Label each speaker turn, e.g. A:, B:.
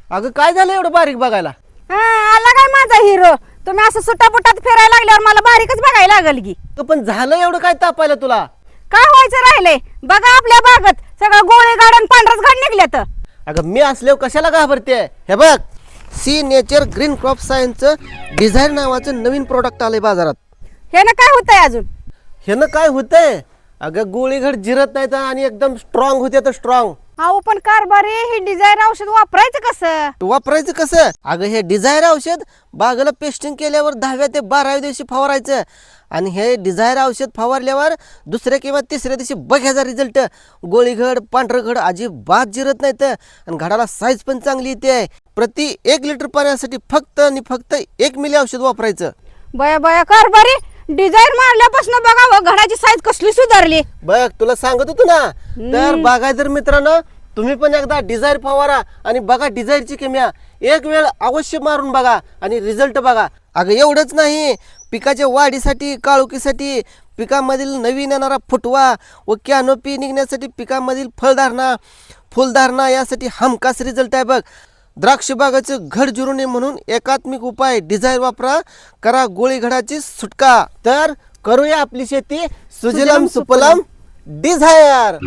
A: अगं काय झालं एवढं बारीक बघायला?
B: हा, आला काय माझा हिरो? तुम्ही असं सुटापुटात फिरायला लागल्यावर मला बारीकच बघायला लागल की.
A: अगं पण झालं एवढं काय तापायला तुला?
B: काय व्हायचं राहिले बघा आपल्या बागत सगळं गोळे गाडन पांढरच घड निघल्यात.
A: अगं मी असल्यावर कशाला घाबरते? हे बघ, सी नेचर ग्रीन क्रॉप सायन्सचं डिझायर नावाचं नवीन प्रोडक्ट आलंय बाजारात.
B: हे ना काय होतंय अजून?
A: ह्यानं काय होतंय? अगं गोळीघड जिरत नाही तर आणि एकदम स्ट्रॉंग होते तर स्ट्रॉंग.
B: अहो पण कारभारी हे डिझायर औषध वापरायचं कसं?
A: वापरायचं कसं? अगं हे डिझायर औषध बागेला पेस्टिंग केल्यावर 10व्या ते 12व्या दिवशी फवारायचं आणि हे डिझायर औषध फवारल्यावर दुसऱ्या किंवा तिसऱ्या दिवशी बघ ह्याचा रिझल्ट. गोळीघड पांढरं घड अजिबात जिरत नाहीत आणि घडाला साईज पण चांगली येते. प्रति 1 लिटर पाण्यासाठी फक्त आणि फक्त 1 मिली औषध वापरायचं.
B: बया बया कारभारी डिझायर मारल्यापासून बघा हो, घडाची साईज कसली सुधारली.
A: बघ तुला सांगत होतो ना. तर बागायतर मित्रांनो, तुम्ही पण एकदा डिझायर फवारा आणि बघा डिझायरची किमया. एक वेळ अवश्य मारून बघा आणि रिझल्ट बघा. अगं एवढंच नाही, पिकाच्या वाढीसाठी काळोखीसाठी पिकामधील नवीन येणारा फुटवा व कॅनोपी निघण्यासाठी पिकामधील फुलधारणा यासाठी हमखास रिझल्ट आहे बघ. द्राक्ष बागाचं घड जिरू नये म्हणून एकात्मिक उपाय डिझायर वापरा, करा गोळीघडाची सुटका. तर करूया आपली शेती सुजलम सुफलम डिझायर.